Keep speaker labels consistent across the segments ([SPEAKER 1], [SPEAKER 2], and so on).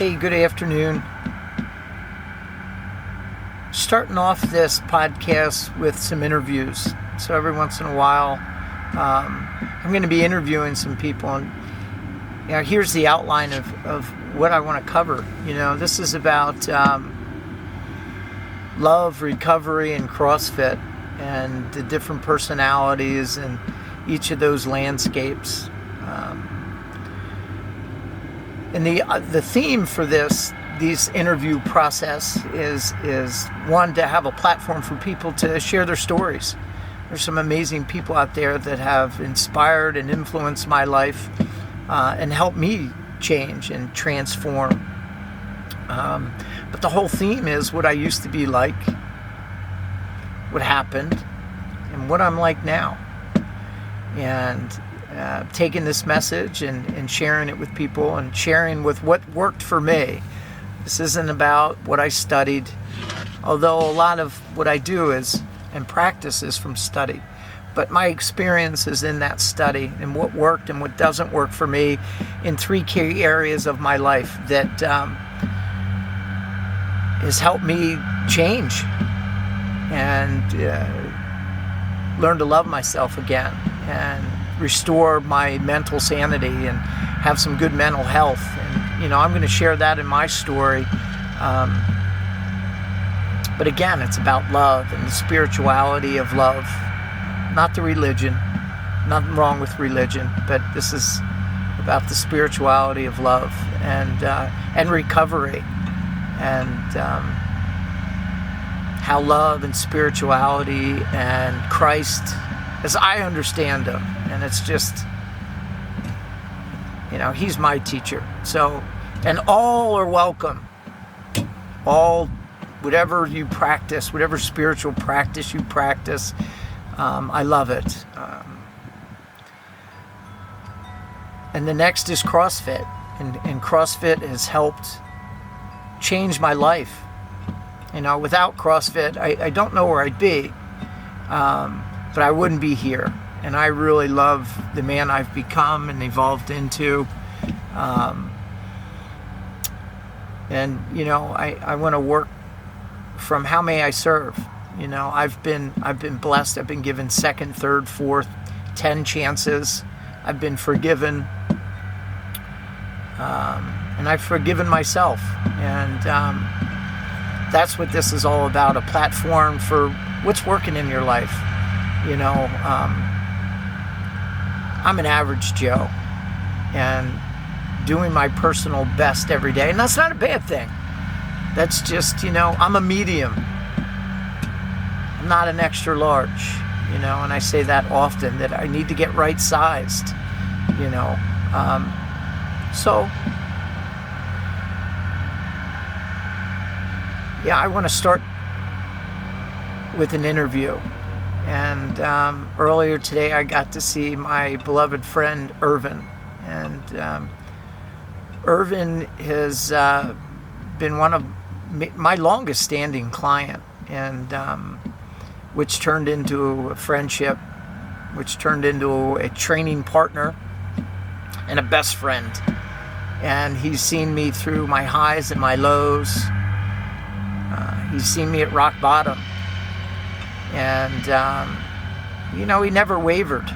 [SPEAKER 1] Hey, good afternoon. Starting off this podcast with some interviews. So every once in a while, I'm going to be interviewing some people, and here's the outline of what I want to cover. This is about love, recovery, and CrossFit, and the different personalities and each of those landscapes. And the theme for these interview process is one, to have a platform for people to share their stories. There's some amazing people out there that have inspired and influenced my life and helped me change and transform. But the whole theme is what I used to be like, what happened, and what I'm like now. And taking this message and sharing it with people and sharing with what worked for me. This isn't about what I studied, although a lot of what I do and practice is from study. But my experience is in that study and what worked and what doesn't work for me in three key areas of my life that has helped me change and learn to love myself again and restore my mental sanity and have some good mental health. And I'm going to share that in my story. But again, it's about love and the spirituality of love, not the religion. Nothing wrong with religion, but this is about the spirituality of love and recovery, and how love and spirituality and Christ, as I understand him, and it's just, he's my teacher. So, and all are welcome. All, whatever you practice, whatever spiritual practice you practice, I love it. And the next is CrossFit. And CrossFit has helped change my life. Without CrossFit, I don't know where I'd be. But I wouldn't be here. And I really love the man I've become and evolved into. I want to work from how may I serve. I've been blessed. I've been given second, third, fourth, 10 chances. I've been forgiven. And I've forgiven myself. And that's what this is all about, a platform for what's working in your life. I'm an average Joe and doing my personal best every day. And that's not a bad thing. That's just, I'm a medium. I'm not an extra large, and I say that often, that I need to get right sized, I want to start with an interview. And earlier today I got to see my beloved friend Irvin. And Irvin has been one of my longest standing client, and which turned into a friendship, which turned into a training partner and a best friend. And he's seen me through my highs and my lows. He's seen me at rock bottom. And, he never wavered.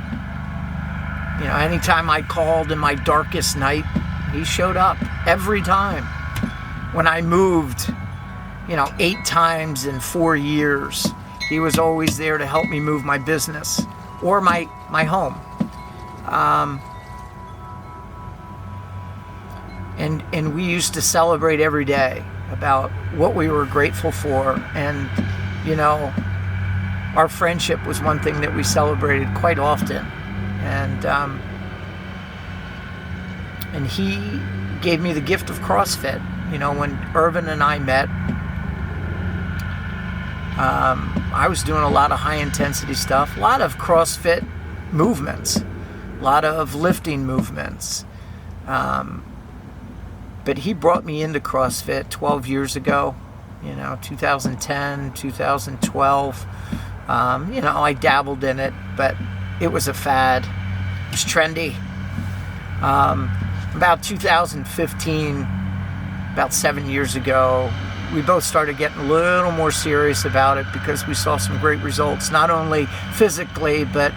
[SPEAKER 1] Anytime I called in my darkest night, he showed up every time. When I moved, 8 times in 4 years, he was always there to help me move my business or my home. And we used to celebrate every day about what we were grateful for. And, our friendship was one thing that we celebrated quite often. And he gave me the gift of CrossFit. When Irvin and I met, I was doing a lot of high intensity stuff, a lot of CrossFit movements, a lot of lifting movements. But he brought me into CrossFit 12 years ago, 2010, 2012. I dabbled in it, but it was a fad. It was trendy. About 2015, about 7 years ago. We both started getting a little more serious about it because we saw some great results, not only physically, but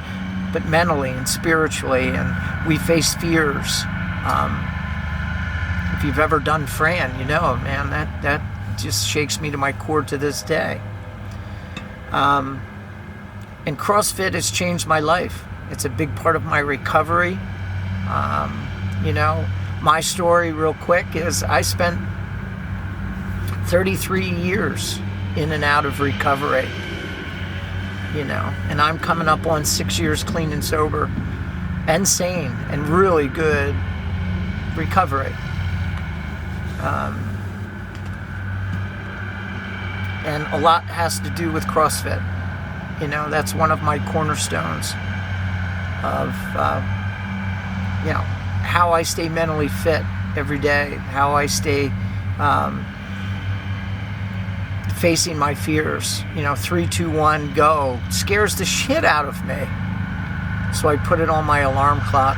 [SPEAKER 1] mentally and spiritually. And we faced fears. If you've ever done Fran, you know, man, that just shakes me to my core to this day. And CrossFit has changed my life. It's a big part of my recovery. You know, my story real quick is I spent 33 years in and out of recovery, you know, and I'm coming up on 6 years clean and sober and sane and really good recovery. And a lot has to do with CrossFit. You know, that's one of my cornerstones of, you know, how I stay mentally fit every day, how I stay facing my fears. You know, 3, 2, 1, go scares the shit out of me. So I put it on my alarm clock.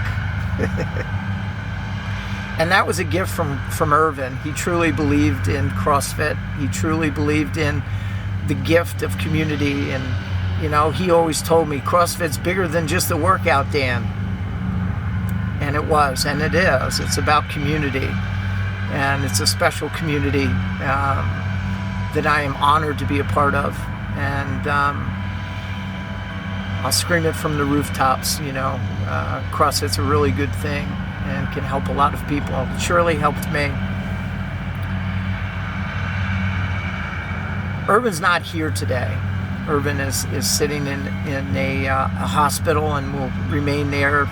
[SPEAKER 1] And that was a gift from Irvin. He truly believed in CrossFit. He truly believed in the gift of community. And, you know, he always told me, CrossFit's bigger than just a workout, Dan. And it was, and it is. It's about community. And it's a special community that I am honored to be a part of. And I'll scream it from the rooftops, you know. CrossFit's a really good thing and can help a lot of people. It surely helped me. Irvin's not here today. Irvin is sitting in a hospital and will remain there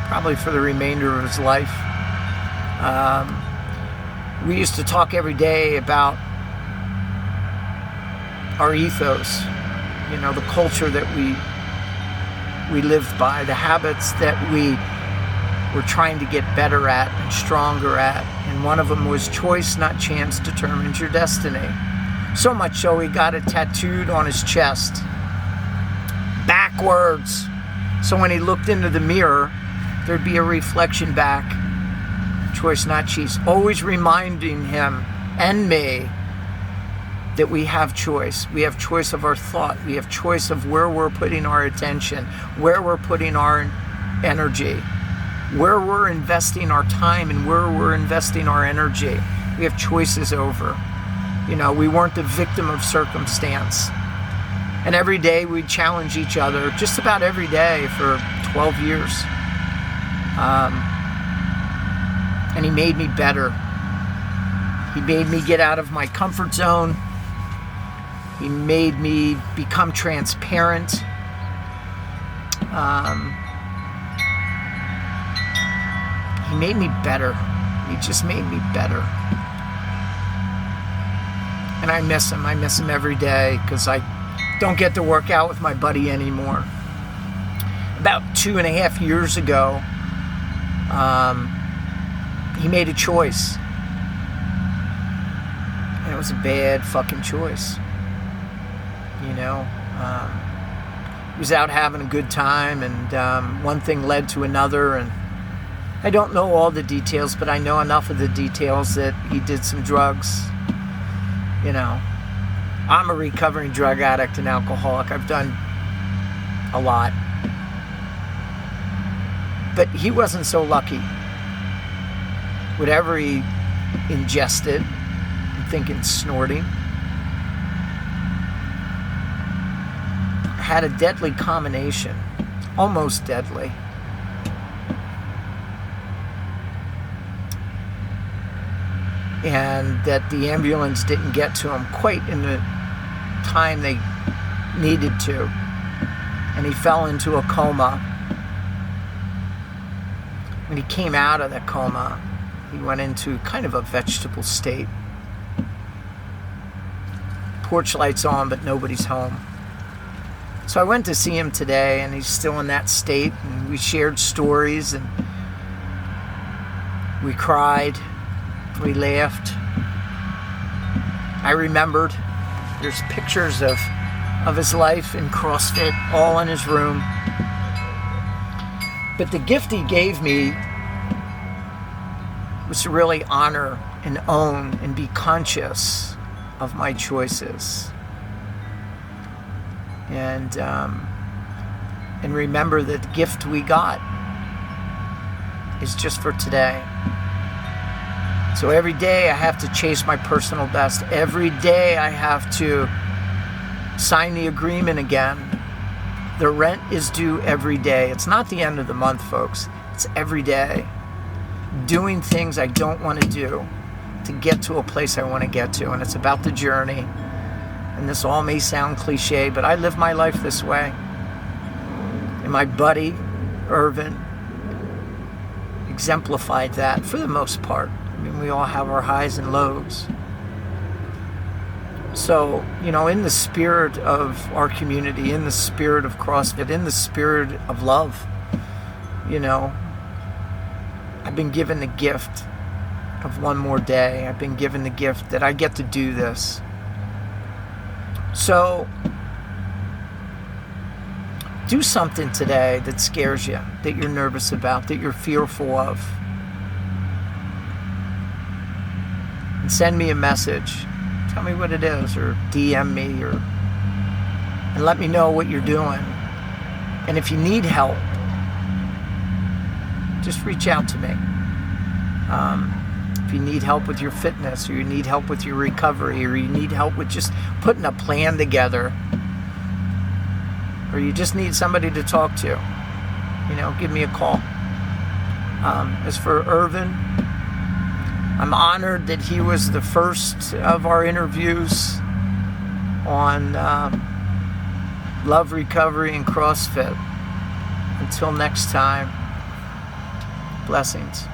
[SPEAKER 1] probably for the remainder of his life. We used to talk every day about our ethos, you know, the culture that we lived by, the habits that we were trying to get better at and stronger at. And one of them was choice, not chance, determines your destiny. So much so he got it tattooed on his chest, backwards. So when he looked into the mirror, there'd be a reflection back. Choice, not chance. Always reminding him and me that we have choice. We have choice of our thought. We have choice of where we're putting our attention, where we're putting our energy, where we're investing our time and where we're investing our energy. We have choices over. You know, we weren't the victim of circumstance. And every day we challenge each other, just about every day for 12 years. And he made me better. He made me get out of my comfort zone. He made me become transparent. He made me better. He just made me better. And I miss him. I miss him every day because I don't get to work out with my buddy anymore. About 2.5 years ago, he made a choice. And it was a bad fucking choice. You know, he was out having a good time, and one thing led to another, and I don't know all the details, but I know enough of the details that he did some drugs. You know, I'm a recovering drug addict and alcoholic. I've done a lot. But he wasn't so lucky. Whatever he ingested, I'm thinking snorting, had a deadly combination, almost deadly. And that the ambulance didn't get to him quite in the time they needed to. And he fell into a coma. When he came out of the coma, he went into kind of a vegetable state. Porch lights on, but nobody's home. So I went to see him today, and he's still in that state, and we shared stories, and we cried, we laughed. I remembered. There's pictures of his life in CrossFit, all in his room. But the gift he gave me was to really honor and own and be conscious of my choices. And remember that the gift we got is just for today. So every day I have to chase my personal best. Every day I have to sign the agreement again. The rent is due every day. It's not the end of the month, folks. It's every day. Doing things I don't want to do to get to a place I want to get to. And it's about the journey. And this all may sound cliche, but I live my life this way. And my buddy, Irvin, exemplified that for the most part. I mean, we all have our highs and lows. So, in the spirit of our community, in the spirit of CrossFit, in the spirit of love, I've been given the gift of one more day. I've been given the gift that I get to do this. So, do something today that scares you, that you're nervous about, that you're fearful of. And send me a message. Tell me what it is, or DM me, and let me know what you're doing. And if you need help, just reach out to me. If you need help with your fitness, or you need help with your recovery, or you need help with just putting a plan together, or you just need somebody to talk to, give me a call. As for Irvin, I'm honored that he was the first of our interviews on love, recovery, and CrossFit. Until next time, blessings.